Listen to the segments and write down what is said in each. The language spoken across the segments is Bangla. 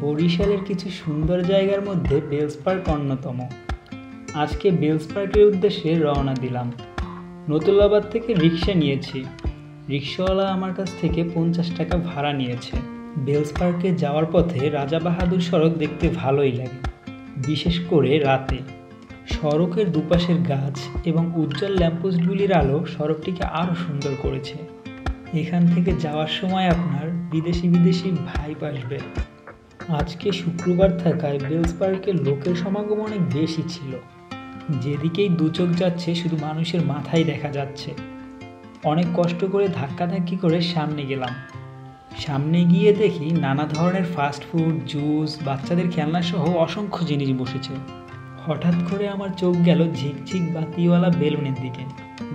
বরিশালের কিছু সুন্দর জায়গার মধ্যে বেলস পার্ক অন্যতম। আজকে বেলস পার্কের উদ্দেশ্যে রওনা দিলাম। নতুলাবাদ থেকে রিক্সা নিয়েছি। রিক্সাওয়ালা আমার কাছ থেকে 50 টাকা ভাড়া নিয়েছে। বেলস পার্কে যাওয়ার পথে রাজা বাহাদুর সড়ক দেখতে ভালোই লাগে, বিশেষ করে রাতে। সড়কের দুপাশের গাছ এবং উজ্জ্বল ল্যাম্পপোস্টগুলির আলো সড়কটিকে আরও সুন্দর করেছে। এখান থেকে যাওয়ার সময় আপনার বিদেশি ভাইব আসবে। আজকে শুক্রবার থাকায় বেলস পার্কে লোকের সমাগম অনেক বেশি ছিল। যেদিকেই দু চোখ যাচ্ছে শুধু মানুষের মাথাই দেখা যাচ্ছে। অনেক কষ্ট করে ধাক্কাধাক্কি করে সামনে গেলাম। সামনে গিয়ে দেখি নানা ধরনের ফাস্ট ফুড, জুস, বাচ্চাদের খেলনা সহ অসংখ্য জিনিস বসেছে। হঠাৎ করে আমার চোখ গেল ঝিকঝিক বাতিওয়ালা বেলুনের দিকে।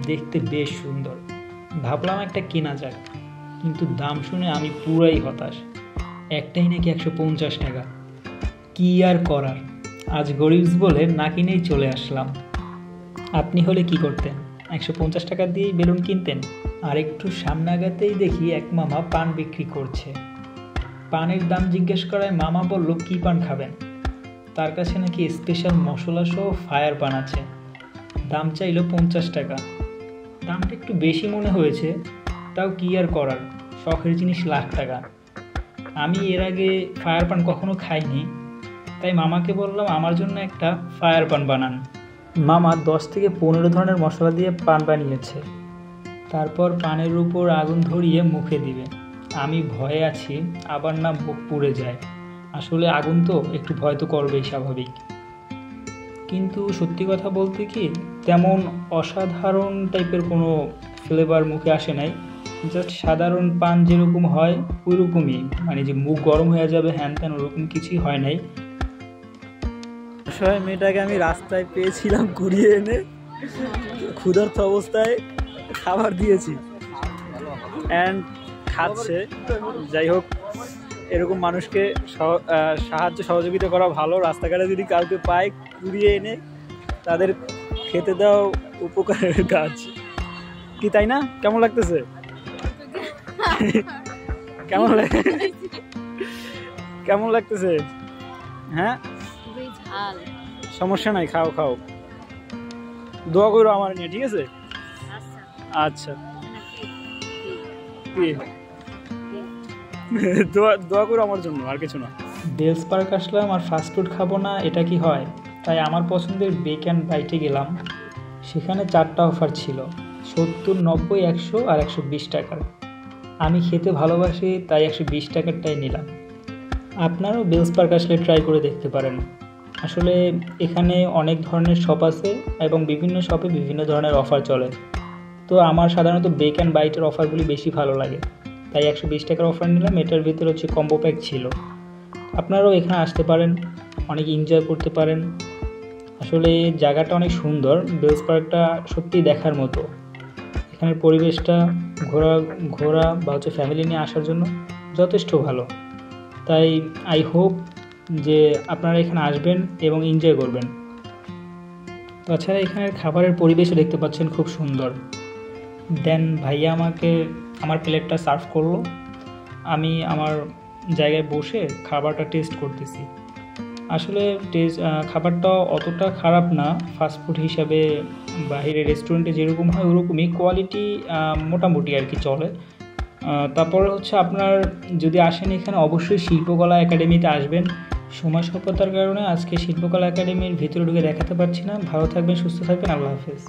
দেখতে বেশ সুন্দর। ভাবলাম একটা কেনা যাক, কিন্তু দাম শুনে আমি পুরাই হতাশ। একটাই নাকি 150 টাকা। কি আর করার, আজ গরিব বলে না কিনেই চলে আসলাম। আপনি হলে কি করতেন? 150 টাকা দিয়েই বেলুন কিনতেন? আর একটু সামনে আগাতেই দেখি এক মামা পান বিক্রি করছে। পানের দাম জিজ্ঞেস করায় মামা বলল কি পান খাবেন। তার কাছে নাকি স্পেশাল মশলা সহ ফায়ার পান আছে। দাম চাইল 50 টাকা। দামটা একটু বেশি মনে হয়েছে, তাও কি আর করার, শখের জিনিস লাখ টাকা। আমি এর আগে ফায়ার পান কখনো খাইনি, তাই মামাকে বললাম আমার জন্য একটা ফায়ার পান বানান। মামা 10 থেকে 15 ধরনের মশলা দিয়ে পান বানিয়েছে। তারপর পানের উপর আগুন ধরিয়ে মুখে দিবে। আমি ভয়ে আছি, আবার না মুখ পুড়ে যায়। আসলে আগুন তো একটু ভয় তো করবেই, স্বাভাবিক। কিন্তু সত্যি কথা বলতে কি, তেমন অসাধারণ টাইপের কোনো ফ্লেভার মুখে আসে নাই। জাস্ট সাধারণ পান যেরকম হয় ওইরকমই, মানে যে মুখ গরম হয়ে যাবে হ্যান ত্যান ওরকম কিছুই হয় নাই। অসহায় মেয়েটাকে আমি রাস্তায় পেয়েছিলাম, কুড়িয়ে এনে ক্ষুধার্ত অবস্থায় খাবার দিয়েছি অ্যান্ড খাচ্ছে। যাই হোক, এরকম মানুষকে সাহায্য সহযোগিতা করা ভালো। রাস্তাঘাটে যদি কাউকে পায়, কুড়িয়ে এনে তাদের খেতে দেওয়া উপকারের কাজ, কি তাই না? কেমন লাগতেছে? কেমন লাগতেছে? হ্যাঁ, সমস্যা নাই, খাও খাও। দোয়া করো আমার নিয়ে, ঠিক আছে? আচ্ছা, দোয়া করো আমার জন্য, আর কিছু না। বেলস পার্ক আসলাম আর ফাস্টফুড খাবো না, এটা কি হয়? তাই আমার পছন্দের বেক অ্যান্ড বাইটে গেলাম। সেখানে 4টা অফার ছিল, 70, 90, 100 আর 120 টাকার। আমি খেতে ভালোবাসি, তাই 120 টাকারটাই নিলাম। আপনারাও বেলস পার্ক আসলে ট্রাই করে দেখতে পারেন। আসলে এখানে অনেক ধরনের শপ আছে এবং বিভিন্ন শপে বিভিন্ন ধরনের অফার চলে। তো আমার সাধারণত বেক অ্যান্ড বাইটের অফারগুলি বেশি ভালো লাগে, তাই 120 টাকার অফার নিলাম। এটার ভিতরে হচ্ছে কম্বো প্যাক ছিল। আপনারাও এখানে আসতে পারেন, অনেক এনজয় করতে পারেন। আসলে জায়গাটা অনেক সুন্দর। বেলস পার্কটা সত্যিই দেখার মতো। এখানের পরিবেশটা ঘোরা বা হচ্ছে ফ্যামিলি নিয়ে আসার জন্য যথেষ্ট ভালো। তাই আই হোপ যে আপনারা এখানে আসবেন এবং এনজয় করবেন। তাছাড়া এখানের খাবারের পরিবেশও দেখতে পাচ্ছেন খুব সুন্দর। দেন ভাইয়া আমাকে আমার প্লেটটা সার্ভ করলো। আমি আমার জায়গায় বসে খাবারটা টেস্ট করতেছি। আসলে খাবারটা অতটা খারাপ না। ফাস্টফুড হিসাবে বাইরে রেস্টুরেন্টে যেরকম হয় ওরকমই কোয়ালিটি, মোটামুটি আর কি চলে। তারপরে হচ্ছে আপনার যদি আসেন এখানে অবশ্যই শিল্পকলা একাডেমিতে আসবেন। সময় স্বল্পতার কারণে আজকে শিল্পকলা একাডেমির ভিতরে ঢুকে দেখাতে পারছি না। ভালো থাকবেন, সুস্থ থাকবেন, আল্লাহ হাফেজ।